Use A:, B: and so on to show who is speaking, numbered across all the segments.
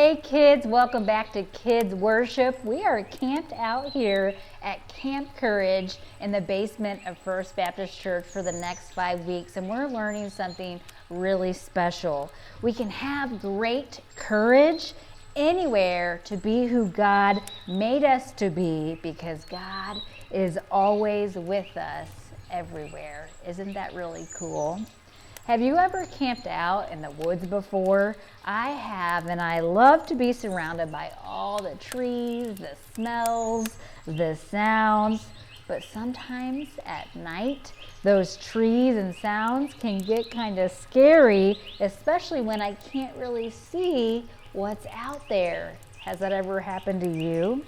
A: Hey kids, welcome back to Kids Worship. We are camped out here at Camp Courage in the basement of First Baptist Church for the next 5 weeks, and we're learning something really special. We can have great courage anywhere to be who God made us to be, because God is always with us everywhere. Isn't that really cool? Have you ever camped out in the woods before? I have, and I love to be surrounded by all the trees, the smells, the sounds. But sometimes at night, those trees and sounds can get kind of scary, especially when I can't really see what's out there. Has that ever happened to you?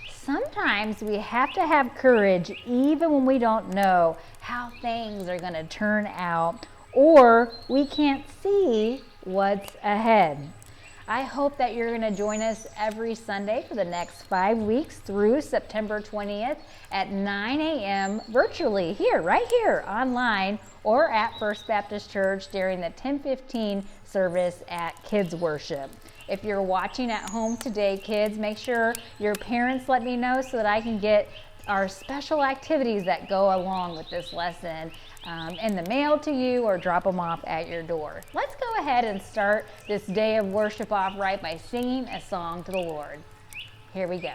A: Sometimes we have to have courage even when we don't know how things are going to turn out, or we can't see what's ahead. I hope that you're going to join us every Sunday for the next 5 weeks through September 20th at 9 a.m. virtually right here online, or at First Baptist Church during the 10:15 service at Kids Worship. If you're watching at home today, kids, make sure your parents let me know so that I can get our special activities that go along with this lesson in the mail to you, or drop them off at your door. Let's go ahead and start this day of worship off right by singing a song to the Lord. Here we go.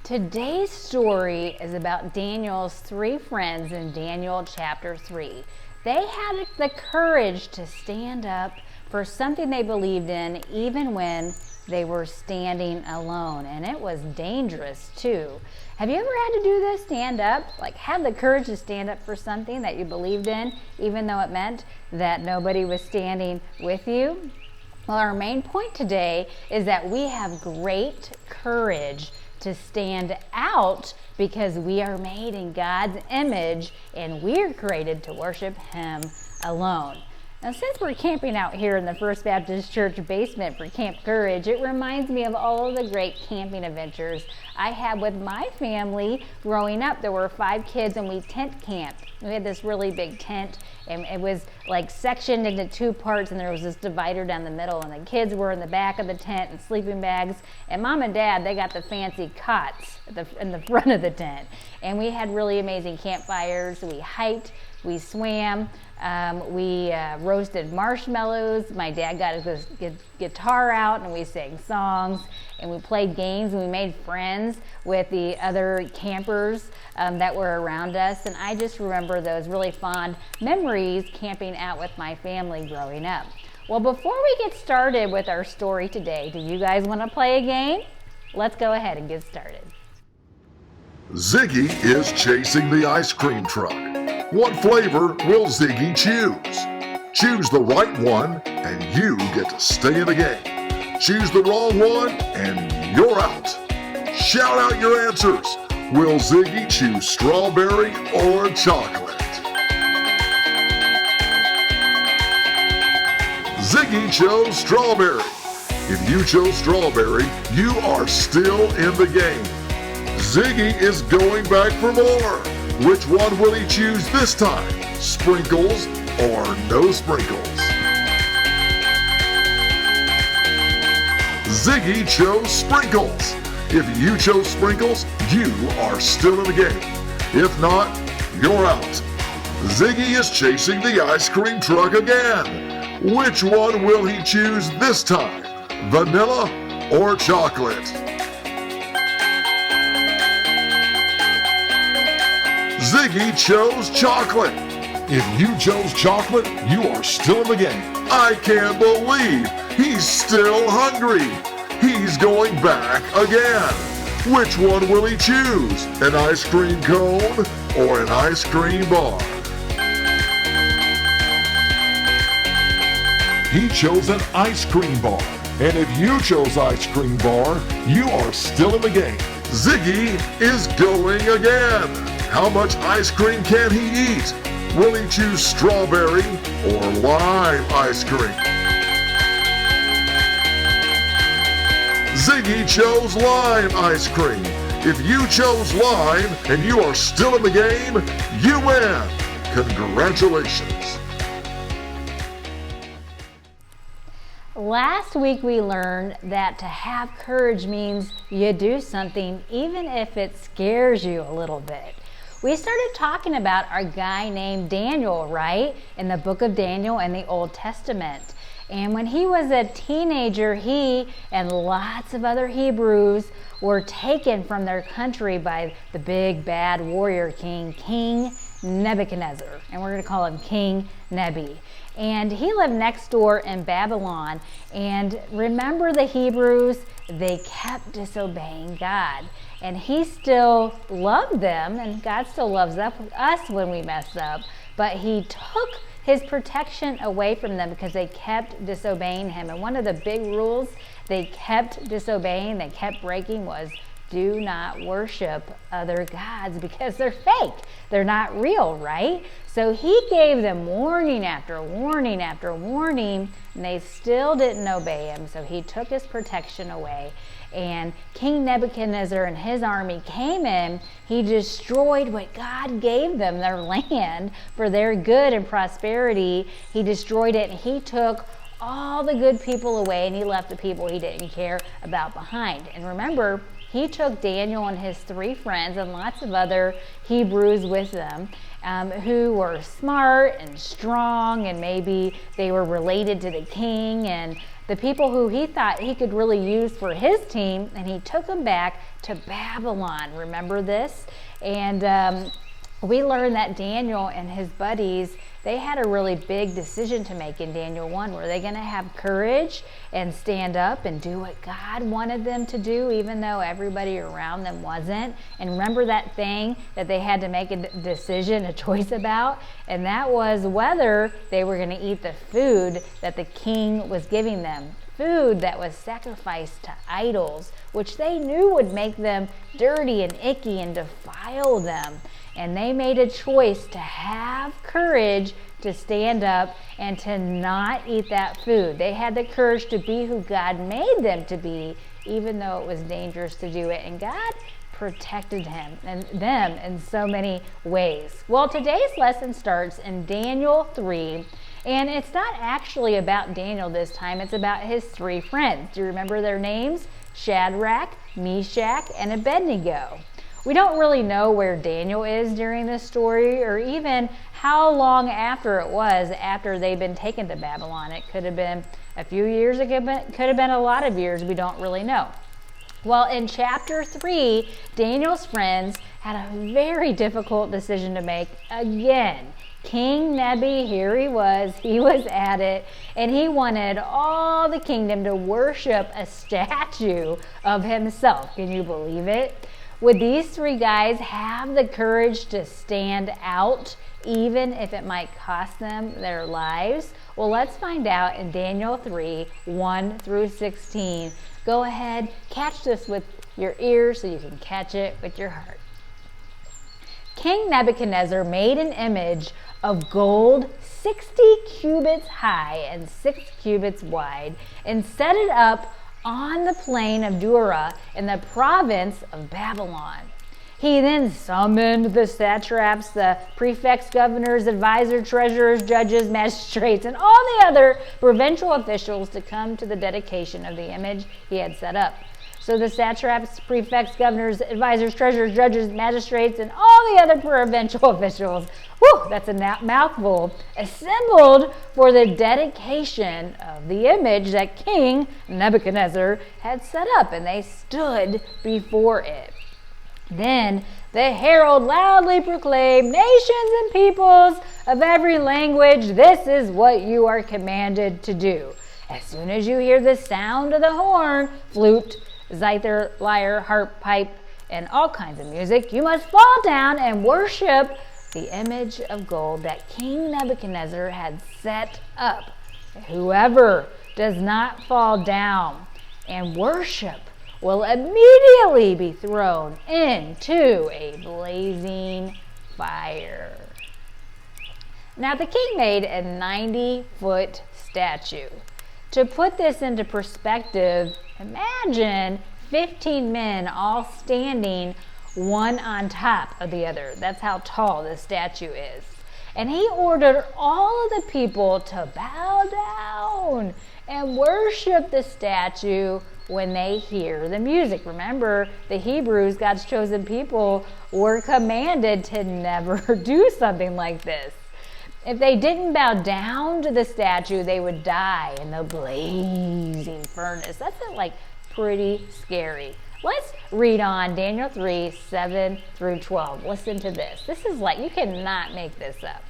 A: Today's story is about Daniel's 3 friends in Daniel chapter 3. They had the courage to stand up for something they believed in, even when they were standing alone, and it was dangerous too. Have you ever had to do this, stand up? Like have the courage to stand up for something that you believed in, even though it meant that nobody was standing with you? Well, our main point today is that we have great courage to stand out because we are made in God's image and we're created to worship Him alone. Now, since we're camping out here in the First Baptist Church basement for Camp Courage, it reminds me of all of the great camping adventures I had with my family growing up. There were 5 kids and we tent camped. We had this really big tent and it was like sectioned into 2 parts, and there was this divider down the middle, and the kids were in the back of the tent in sleeping bags, and Mom and Dad, they got the fancy cots in the front of the tent. And we had really amazing campfires. We hiked, we swam, we roasted marshmallows. My dad got his guitar out and we sang songs, and we played games, and we made friends with the other campers that were around us. And I just remember those really fond memories camping out with my family growing up. Well, before we get started with our story today, do you guys want to play a game? Let's go ahead and get started.
B: Ziggy is chasing the ice cream truck. What flavor will Ziggy choose? Choose the right one and you get to stay in the game. Choose the wrong one and you're out. Shout out your answers. Will Ziggy choose strawberry or chocolate? Ziggy chose strawberry. If you chose strawberry, you are still in the game. Ziggy is going back for more. Which one will he choose this time? Sprinkles or no sprinkles? Ziggy chose sprinkles. If you chose sprinkles, you are still in the game. If not, you're out. Ziggy is chasing the ice cream truck again. Which one will he choose this time? Vanilla or chocolate? Ziggy chose chocolate. If you chose chocolate, you are still in the game. I can't believe he's still hungry. He's going back again. Which one will he choose? An ice cream cone or an ice cream bar? He chose an ice cream bar. And if you chose ice cream bar, you are still in the game. Ziggy is going again. How much ice cream can he eat? Will he choose strawberry or lime ice cream? Ziggy chose lime ice cream. If you chose lime and you are still in the game, you win. Congratulations.
A: Last week we learned that to have courage means you do something even if it scares you a little bit. We started talking about our guy named Daniel, right? In the book of Daniel in the Old Testament. And when he was a teenager, he and lots of other Hebrews were taken from their country by the big bad warrior king, King Nebuchadnezzar. And we're going to call him King Nebi. And he lived next door in Babylon. And remember the Hebrews, they kept disobeying God. And he still loved them, and God still loves us when we mess up. But he took his protection away from them because they kept disobeying him. And one of the big rules they kept disobeying, they kept breaking, was do not worship other gods because they're fake. They're not real, right? So he gave them warning after warning after warning, and they still didn't obey him. So he took his protection away. And King Nebuchadnezzar and his army came in. He destroyed what God gave them, their land, for their good and prosperity. He destroyed it, and he took all the good people away, and he left the people he didn't care about behind. And remember, he took Daniel and his 3 friends and lots of other Hebrews with them who were smart and strong, and maybe they were related to the king and the people who he thought he could really use for his team, and he took them back to Babylon. Remember this? And we learned that Daniel and his buddies, they had a really big decision to make in Daniel 1. Were they going to have courage and stand up and do what God wanted them to do, even though everybody around them wasn't? And remember that thing that they had to make a decision, a choice about? And that was whether they were going to eat the food that the king was giving them. Food that was sacrificed to idols, which they knew would make them dirty and icky and defile them. And they made a choice to have courage to stand up and to not eat that food. They had the courage to be who God made them to be, even though it was dangerous to do it. And God protected him and them in so many ways. Well, today's lesson starts in Daniel 3. And it's not actually about Daniel this time. It's about his 3 friends. Do you remember their names? Shadrach, Meshach, and Abednego. We don't really know where Daniel is during this story, or even how long after it was after they'd been taken to Babylon. It could have been a few years, it could have been a lot of years. We don't really know. Well, in chapter 3, Daniel's friends had a very difficult decision to make again. King Nebi, here he was at it, and he wanted all the kingdom to worship a statue of himself. Can you believe it? Would these 3 guys have the courage to stand out, even if it might cost them their lives? Well, let's find out in Daniel 3, 1 through 16. Go ahead, catch this with your ears so you can catch it with your heart. King Nebuchadnezzar made an image of gold 60 cubits high and 6 cubits wide, and set it up on the plain of Dura in the province of Babylon. He then summoned the satraps, the prefects, governors, advisors, treasurers, judges, magistrates, and all the other provincial officials to come to the dedication of the image he had set up. So the satraps, prefects, governors, advisors, treasurers, judges, magistrates, and all the other provincial officials, that's a mouthful, assembled for the dedication of the image that King Nebuchadnezzar had set up, and they stood before it. Then the herald loudly proclaimed, "Nations and peoples of every language, this is what you are commanded to do. As soon as you hear the sound of the horn, flute, zither, lyre, harp, pipe, and all kinds of music, you must fall down and worship the image of gold that King Nebuchadnezzar had set up. Whoever does not fall down and worship will immediately be thrown into a blazing fire." Now the king made a 90-foot statue. To put this into perspective, imagine 15 men all standing one on top of the other. That's how tall this statue is. And he ordered all of the people to bow down and worship the statue when they hear the music. Remember, the Hebrews, God's chosen people, were commanded to never do something like this. If they didn't bow down to the statue, they would die in the blazing furnace. That's pretty scary. Let's read on Daniel 3, 7 through 12. Listen to this. This is you cannot make this up.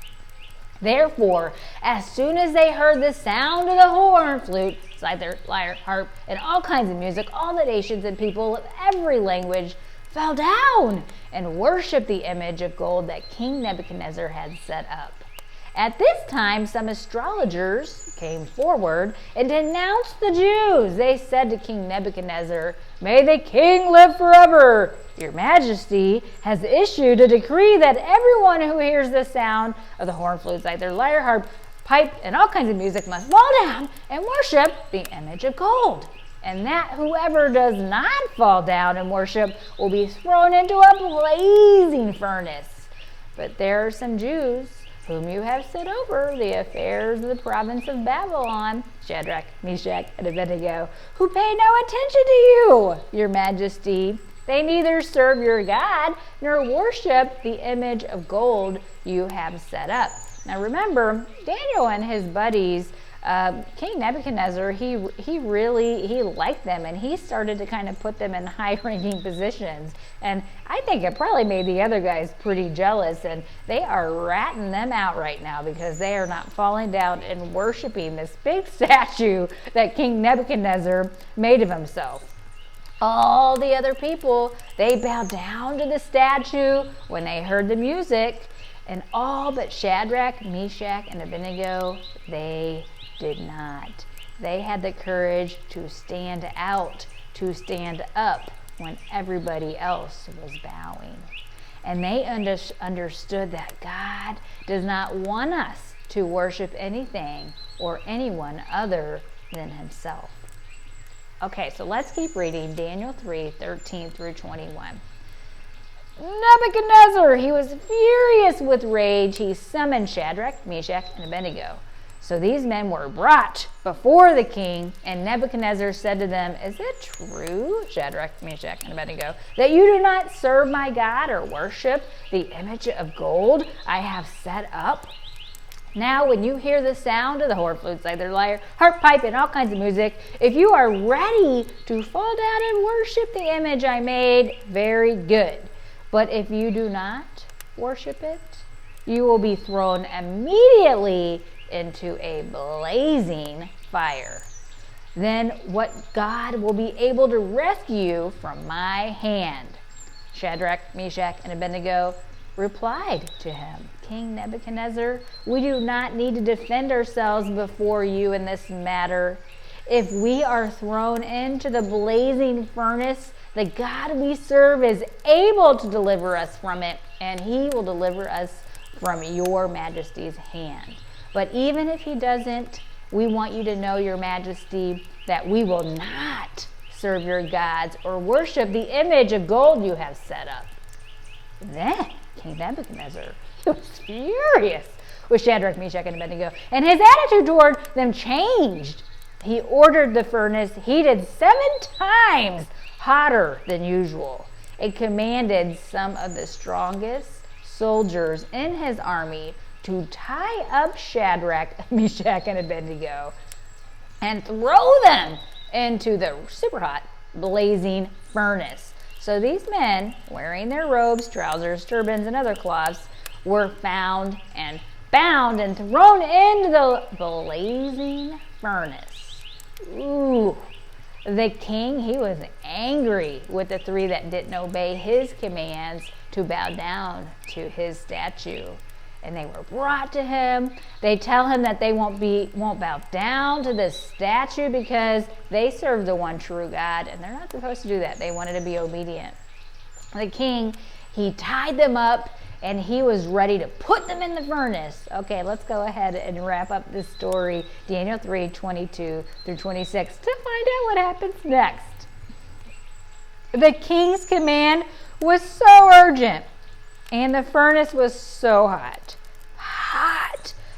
A: Therefore, as soon as they heard the sound of the horn, flute, zither, lyre, harp, and all kinds of music, all the nations and people of every language fell down and worshiped the image of gold that King Nebuchadnezzar had set up. At this time, some astrologers came forward and denounced the Jews. They said to King Nebuchadnezzar, "May the king live forever. Your Majesty has issued a decree that everyone who hears the sound of the horn, flute, zither, lyre, harp, pipe, and all kinds of music must fall down and worship the image of gold. And that whoever does not fall down and worship will be thrown into a blazing furnace. But there are some Jews whom you have set over the affairs of the province of Babylon, Shadrach, Meshach, and Abednego, who pay no attention to you, your Majesty. They neither serve your God nor worship the image of gold you have set up." Now remember, Daniel and his buddies King Nebuchadnezzar, he liked them, and he started to kind of put them in high-ranking positions. And I think it probably made the other guys pretty jealous, and they are ratting them out right now because they are not falling down and worshiping this big statue that King Nebuchadnezzar made of himself. All the other people, they bowed down to the statue when they heard the music, and all but Shadrach, Meshach, and Abednego, they did not. They had the courage to stand up when everybody else was bowing. And they understood that God does not want us to worship anything or anyone other than himself. Okay, so let's keep reading Daniel 3:13 through 21. Nebuchadnezzar, he was furious with rage. He summoned Shadrach, Meshach, and Abednego. So these men were brought before the king, and Nebuchadnezzar said to them, "Is it true, Shadrach, Meshach, and Abednego, that you do not serve my God or worship the image of gold I have set up? Now, when you hear the sound of the horn, flute, zither, lyre, harp, pipe, and all kinds of music, if you are ready to fall down and worship the image I made, very good. But if you do not worship it, you will be thrown immediately into a blazing fire. Then what God will be able to rescue you from my hand?" Shadrach, Meshach, and Abednego replied to him, "King Nebuchadnezzar, we do not need to defend ourselves before you in this matter. If we are thrown into the blazing furnace, the God we serve is able to deliver us from it, and he will deliver us from your majesty's hand. But even if he doesn't, we want you to know, your majesty, that we will not serve your gods or worship the image of gold you have set up." Then King Nebuchadnezzar, he was furious with Shadrach, Meshach, and Abednego, and his attitude toward them changed. He ordered the furnace heated 7 times hotter than usual, and commanded some of the strongest soldiers in his army to tie up Shadrach, Meshach, and Abednego and throw them into the super hot blazing furnace. So these men, wearing their robes, trousers, turbans, and other cloths, were found and bound and thrown into the blazing furnace. Ooh. The king, he was angry with the 3 that didn't obey his commands to bow down to his statue. And they were brought to him. They tell him that they won't bow down to this statue because they serve the one true God, and they're not supposed to do that. They wanted to be obedient. The king, he tied them up, and he was ready to put them in the furnace. Okay, let's go ahead and wrap up this story, Daniel 3:22 through 26, to find out what happens next. The king's command was so urgent, and the furnace was so hot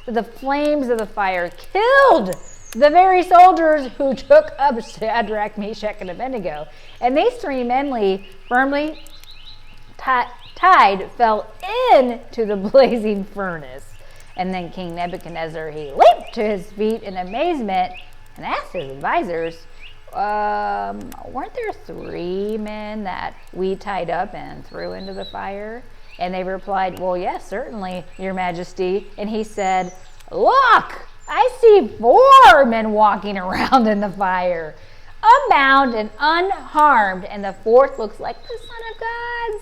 A: that the flames of the fire killed the very soldiers who took up Shadrach, Meshach, and Abednego. And these 3 men, firmly tied, fell into the blazing furnace. And then King Nebuchadnezzar, he leaped to his feet in amazement and asked his advisors, weren't there 3 men that we tied up and threw into the fire? And they replied, "Well, yes, certainly, your majesty." And he said, "Look, I see 4 men walking around in the fire, unbound and unharmed, and the 4th looks like the Son of God."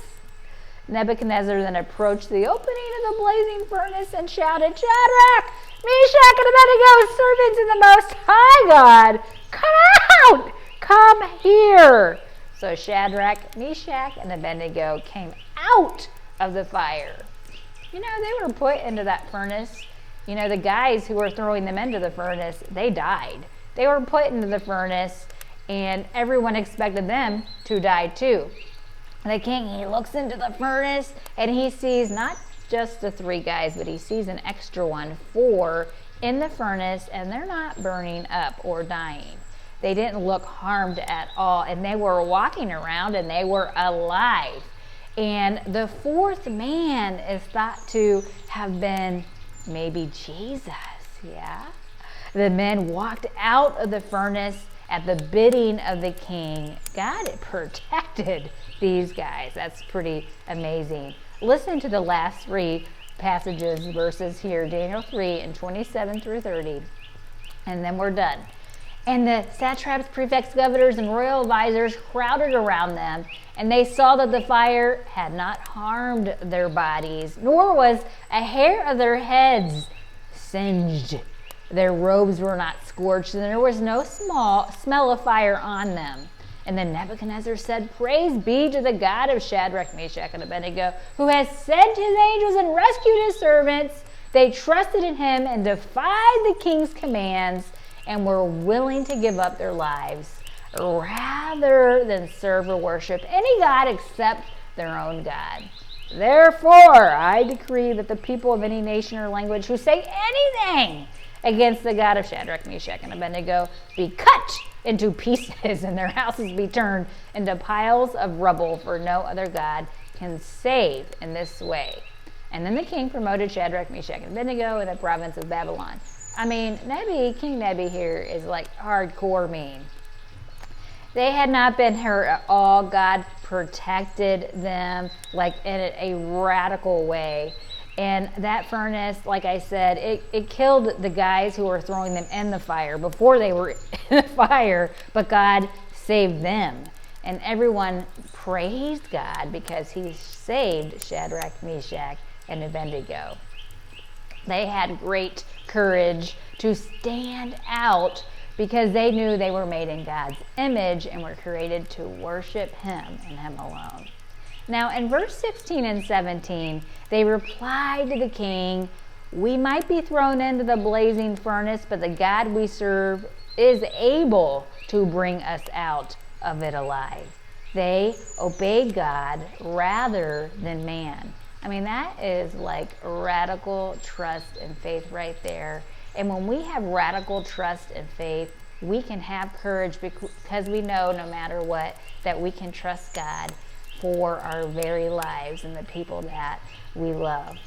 A: Nebuchadnezzar then approached the opening of the blazing furnace and shouted, "Shadrach, Meshach, and Abednego, servants of the Most High God, come out! Come here!" So Shadrach, Meshach, and Abednego came out of the fire. They were put into that furnace. The guys who were throwing them into the furnace, they died. They were put into the furnace, and everyone expected them to die too. The king, he looks into the furnace, and he sees not just the 3 guys, but he sees an extra one, 4, in the furnace, and they're not burning up or dying. They didn't look harmed at all, and they were walking around, and they were alive. And the 4th man is thought to have been maybe Jesus, yeah? The men walked out of the furnace at the bidding of the king. God protected these guys. That's pretty amazing. Listen to the last three passages, verses here, Daniel 3 and 27 through 30, and then we're done. And the satraps, prefects, governors, and royal advisors crowded around them, and they saw that the fire had not harmed their bodies, nor was a hair of their heads singed. Their robes were not scorched, and there was no smell of fire on them. And then Nebuchadnezzar said, "Praise be to the God of Shadrach, Meshach, and Abednego, who has sent his angels and rescued his servants. They trusted in him and defied the king's commands and were willing to give up their lives rather than serve or worship any god except their own God. Therefore, I decree that the people of any nation or language who say anything against the God of Shadrach, Meshach, and Abednego be cut into pieces and their houses be turned into piles of rubble, for no other God can save in this way." And then the king promoted Shadrach, Meshach, and Abednego in the province of Babylon. I mean, King Nebi here is like hardcore mean. They had not been hurt at all. God protected them like in a radical way. And that furnace, like I said, it killed the guys who were throwing them in the fire before they were in the fire, but God saved them. And everyone praised God because he saved Shadrach, Meshach, and Abednego. They had great courage to stand out because they knew they were made in God's image and were created to worship him and him alone. Now, in verse 16 and 17, they replied to the king, "We might be thrown into the blazing furnace, but the God we serve is able to bring us out of it alive." They obeyed God rather than man. I mean, that is like radical trust and faith right there. And when we have radical trust and faith, we can have courage because we know no matter what, that we can trust God for our very lives and the people that we love.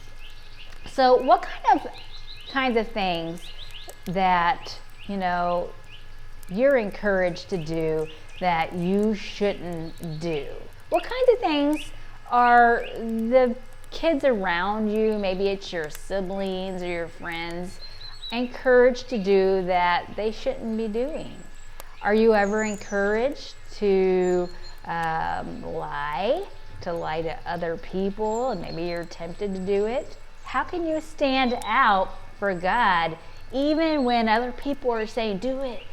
A: So what kinds of things that, you're encouraged to do that you shouldn't do? What kinds of things are the kids around you, maybe it's your siblings or your friends, encouraged to do that they shouldn't be doing? Are you ever encouraged to lie to other people, and maybe you're tempted to do it? How can you stand out for God even when other people are saying, do it,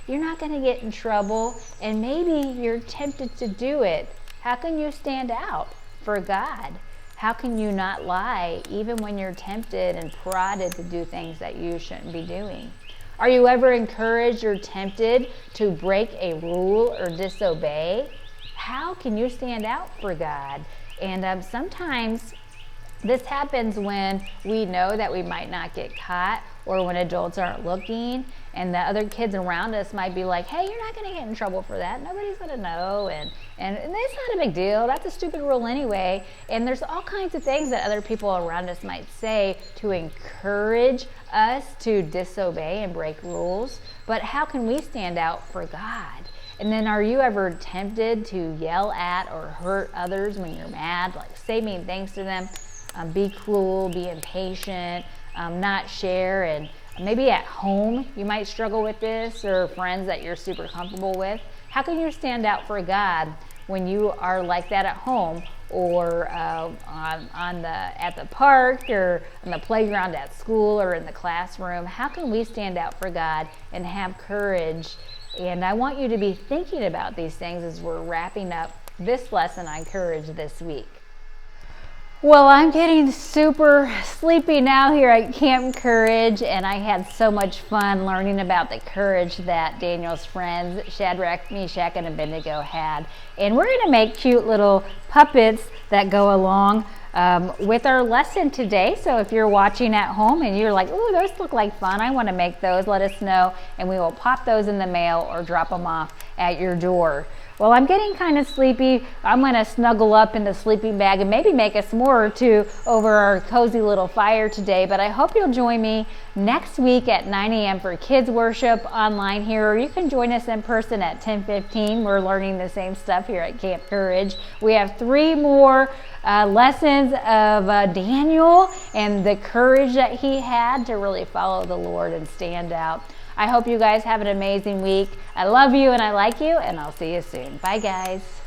A: you're not going to get in trouble, and maybe you're tempted to do it? How can you stand out for God? How can you not lie even when you're tempted and prodded to do things that you shouldn't be doing? Are you ever encouraged or tempted to break a rule or disobey? How can you stand out for God? And sometimes this happens when we know that we might not get caught, or when adults aren't looking, and the other kids around us might be like, "Hey, you're not going to get in trouble for that. Nobody's going to know, and it's not a big deal. That's a stupid rule anyway." And there's all kinds of things that other people around us might say to encourage us to disobey and break rules. But how can we stand out for God? And then are you ever tempted to yell at or hurt others when you're mad? Like say mean things to them, be cruel, be impatient, not share. And maybe at home you might struggle with this, or friends that you're super comfortable with. How can you stand out for God when you are like that at home, or at the park, or on the playground at school, or in the classroom? How can we stand out for God and have courage? And I want you to be thinking about these things as we're wrapping up this lesson on courage this week. Well, I'm getting super sleepy now here at Camp Courage, and I had so much fun learning about the courage that Daniel's friends, Shadrach, Meshach, and Abednego had. And we're going to make cute little puppets that go along with our lesson today. So if you're watching at home and you're like, "Ooh, those look like fun, I want to make those," let us know, and we will pop those in the mail or drop them off at your door. Well, I'm getting kind of sleepy. I'm going to snuggle up in the sleeping bag and maybe make a s'more or two over our cozy little fire today. But I hope you'll join me next week at 9 a.m. for kids worship online here, or you can join us in person at 10:15. We're learning the same stuff here at Camp Courage. We have 3 more lessons of Daniel and the courage that he had to really follow the Lord and stand out. I hope you guys have an amazing week. I love you and I like you, and I'll see you soon. Bye, guys.